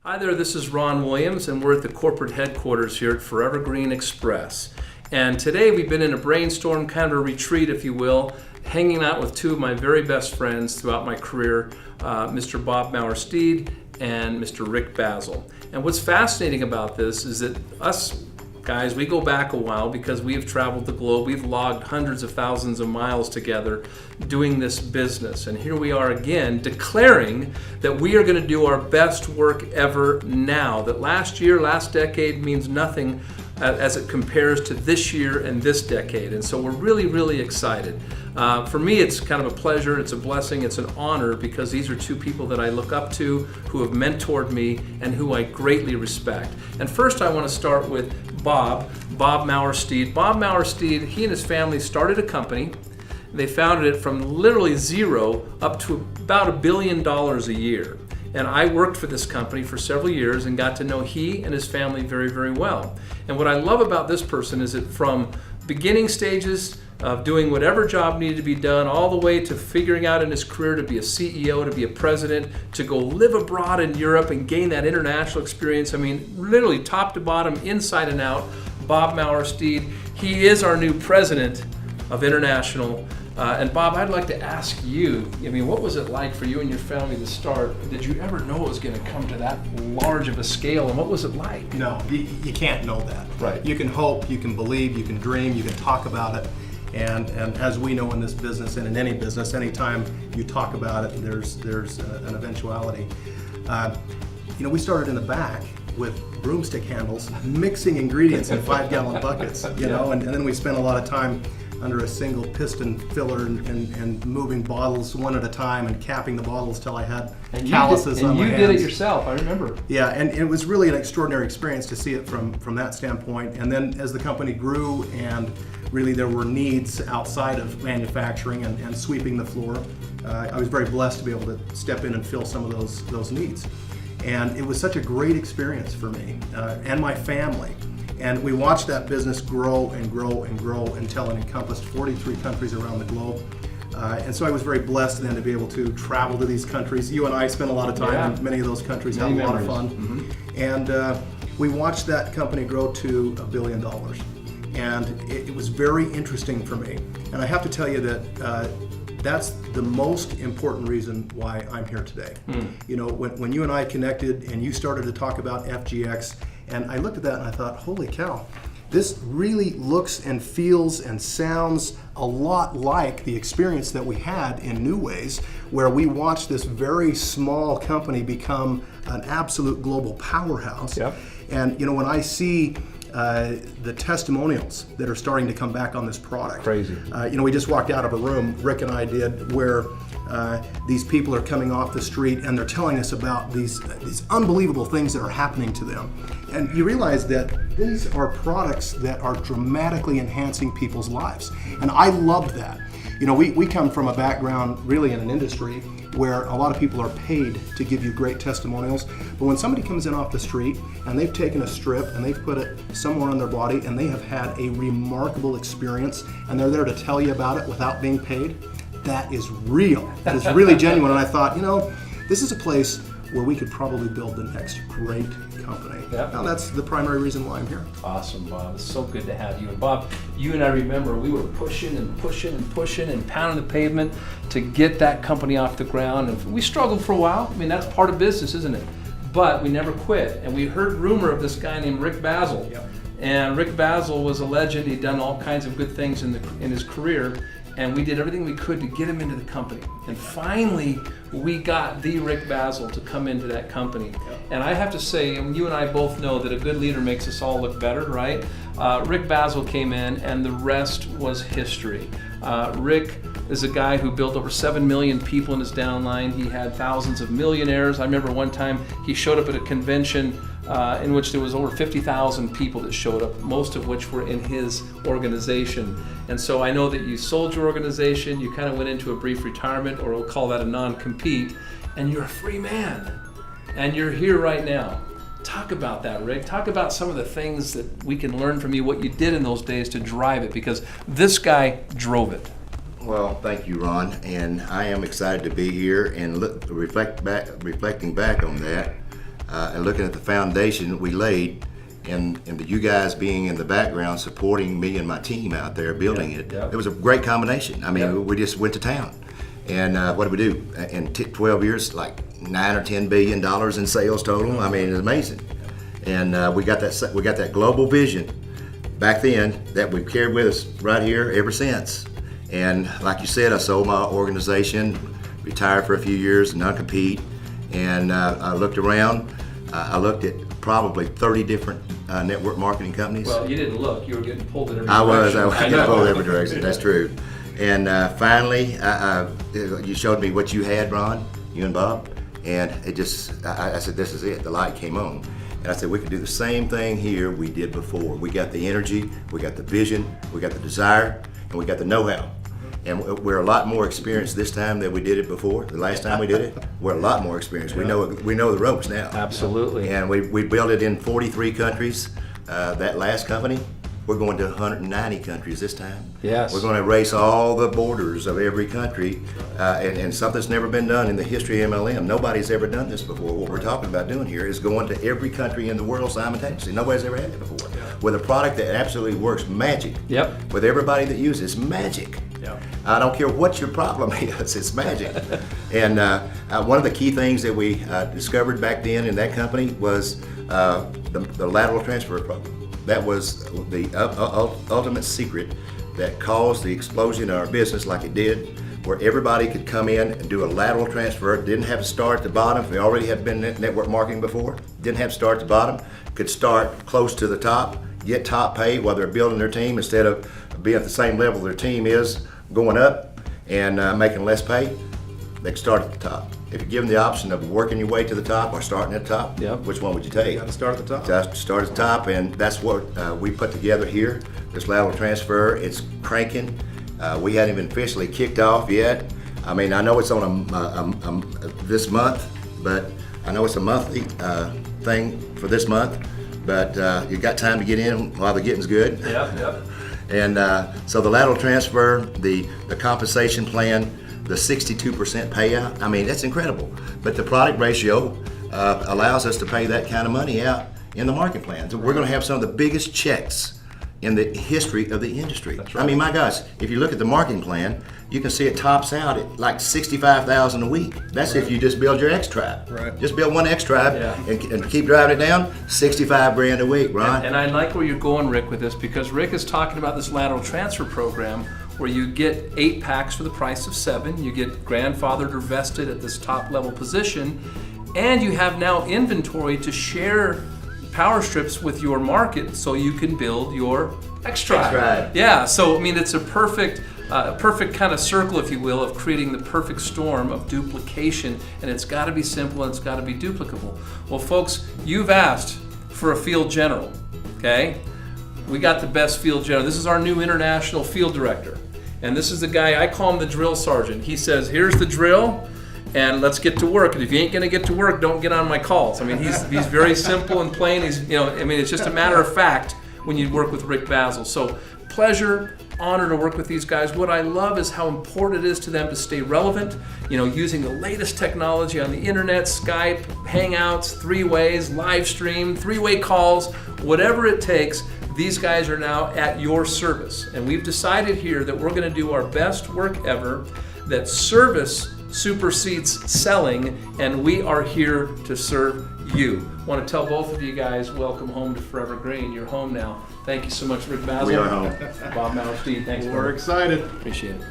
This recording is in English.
Hi there, this is Ron Williams, and we're at the corporate headquarters here at Forever Green Express. And today we've been in a brainstorm, kind of a retreat, if you will, hanging out with two of my very best friends throughout my career, Mr. Bob Mower Steed and Mr. Rick Bazzill. And what's fascinating about this is that us guys, we go back a while because we have traveled the globe. We've logged hundreds of thousands of miles together doing this business. And here we are again declaring that we are going to do our best work ever now. That last year, last decade means nothing as it compares to this year and this decade. And so we're really, really excited. For me, it's kind of a pleasure, it's a blessing, it's an honor because these are two people that I look up to, who have mentored me, and who I greatly respect. And first I want to start with Bob Mower Steed. Bob Mower Steed, he and his family started a company. They founded it from literally zero up to about $1 billion a year. And I worked for this company for several years and got to know he and his family very, very well. And what I love about this person is that from beginning stages of doing whatever job needed to be done, all the way to figuring out in his career to be a CEO, to be a president, to go live abroad in Europe and gain that international experience. I mean, literally top to bottom, inside and out, Bob Mower Steed. He is our new president of International. And Bob, I'd like to ask you, I mean, what was it like for you and your family to start? Did you ever know it was going to come to that large of a scale, and what was it like? No, you can't know that. Right. You can hope, you can believe, you can dream, you can talk about it. And as we know in this business and in any business, anytime you talk about it, there's an eventuality. We started in the back with broomstick handles, mixing ingredients in 5-gallon buckets, know, and then we spent a lot of time under a single piston filler and moving bottles one at a time and capping the bottles till I had calluses on my hands. And you did it yourself, I remember. Yeah, and it was really an extraordinary experience to see it from that standpoint. And then as the company grew and really there were needs outside of manufacturing and sweeping the floor, I was very blessed to be able to step in and fill some of those needs. And it was such a great experience for me and my family. And we watched that business grow and grow and grow until it encompassed 43 countries around the globe. And so I was very blessed then to be able to travel to these countries. You and I spent a lot of time in many of those countries, had a lot of fun. Mm-hmm. And we watched that company grow to $1 billion. And it was very interesting for me. And I have to tell you that that's the most important reason why I'm here today. When you and I connected and you started to talk about FGX, and I looked at that and I thought, holy cow, this really looks and feels and sounds a lot like the experience that we had in New Ways, where we watched this very small company become an absolute global powerhouse. Yep. And when I see the testimonials that are starting to come back on this product. Crazy. We just walked out of a room, Rick and I did, where these people are coming off the street and they're telling us about these unbelievable things that are happening to them. And you realize that these are products that are dramatically enhancing people's lives. And I loved that. We come from a background really in an industry where a lot of people are paid to give you great testimonials. But when somebody comes in off the street and they've taken a strip and they've put it somewhere on their body and they have had a remarkable experience and they're there to tell you about it without being paid, that is real. That is really genuine. And I thought, this is a place where we could probably build the next great company. Yep. Now that's the primary reason why I'm here. Awesome, Bob. It's so good to have you. And Bob, you and I remember we were pushing and pounding the pavement to get that company off the ground. And we struggled for a while. I mean, that's part of business, isn't it? But we never quit. And we heard rumor of this guy named Rick Bazzill. Yep. And Rick Bazzill was a legend. He'd done all kinds of good things in his career. And we did everything we could to get him into the company. And finally, we got the Rick Bazzill to come into that company. Yep. And I have to say, you and I both know that a good leader makes us all look better, right? Rick Bazzill came in, and the rest was history. Rick is a guy who built over 7 million people in his downline. He had thousands of millionaires. I remember one time he showed up at a convention in which there was over 50,000 people that showed up, most of which were in his organization. And so I know that you sold your organization, you kind of went into a brief retirement, or we'll call that a non-compete, and you're a free man. And you're here right now. Talk about that, Rick. Talk about some of the things that we can learn from you, what you did in those days to drive it, because this guy drove it. Well, thank you, Ron, and I am excited to be here and reflecting back on that. and looking at the foundation we laid, and you guys being in the background supporting me and my team out there building it, it was a great combination. I mean, we just went to town. And what did we do? In 12 years, like $9 or $10 billion in sales total. I mean, it's amazing. And we got that global vision back then that we've carried with us right here ever since. And like you said, I sold my organization, retired for a few years, non-compete, and I looked around. I looked at probably 30 different network marketing companies. Well, you didn't look. You were getting pulled in every I direction. was getting pulled in every direction. That's true. And finally, you showed me what you had, Ron, you and Bob, and it just, I said, this is it. The light came on. And I said, we can do the same thing here we did before. We got the energy, we got the vision, we got the desire, and we got the know-how. And we're a lot more experienced this time than we did it before. The last time we did it, we're a lot more experienced. We know the ropes now. Absolutely. And we built it in 43 countries. That last company, we're going to 190 countries this time. Yes. We're going to erase all the borders of every country, and something that's never been done in the history of MLM. Nobody's ever done this before. What we're talking about doing here is going to every country in the world simultaneously. Nobody's ever had it before. With a product that absolutely works magic. Yep. With everybody that uses it, it's magic. Yep. I don't care what your problem is, it's magic. And one of the key things that we discovered back then in that company was the lateral transfer program. That was the ultimate secret that caused the explosion in our business like it did, where everybody could come in and do a lateral transfer, didn't have to start at the bottom. If they already had been in network marketing before, didn't have to start at the bottom, could start close to the top, get top pay while they're building their team instead of being at the same level their team is going up and making less pay. They can start at the top. If you're given the option of working your way to the top or starting at the top, which one would you take? You got to start at the top. Just start at the top, and that's what we put together here, this lateral transfer. It's cranking. We hadn't even officially kicked off yet. I mean, I know it's on this month, but I know it's a monthly thing for this month, but you got time to get in while the getting's good. Yep. And so the lateral transfer, the compensation plan, the 62% payout, I mean, that's incredible. But the product ratio allows us to pay that kind of money out in the market plan. So we're going to have some of the biggest checks in the history of the industry. That's right. I mean, my gosh, if you look at the marketing plan, you can see it tops out at like $65,000 a week. That's if you just build your X Tribe. Right. Just build one X Tribe and keep driving it down, 65 grand a week, Ron. And I like where you're going, Rick, with this, because Rick is talking about this lateral transfer program where you get 8 packs for the price of 7. You get grandfathered or vested at this top level position, and you have now inventory to share power strips with your market so you can build your X-Tribe. Yeah, so I mean, it's a perfect kind of circle, if you will, of creating the perfect storm of duplication, and it's got to be simple and it's got to be duplicable. Well, folks, you've asked for a field general, okay? We got the best field general. This is our new international field director, and this is the guy, I call him the drill sergeant. He says, here's the drill, and let's get to work. And if you ain't gonna get to work, don't get on my calls. I mean, he's very simple and plain. It's just a matter of fact when you work with Rick Bazzill. So pleasure, honor to work with these guys. What I love is how important it is to them to stay relevant, using the latest technology on the internet, Skype, Hangouts, 3-ways, live stream, 3-way calls, whatever it takes. These guys are now at your service. And we've decided here that we're gonna do our best work ever, that service supersedes selling, and we are here to serve you. I want to tell both of you guys, welcome home to Forever Green. You're home now. Thank you so much, Rick Bazzill. We are home. Bob Mower, Steed, thanks. We're excited. Appreciate it.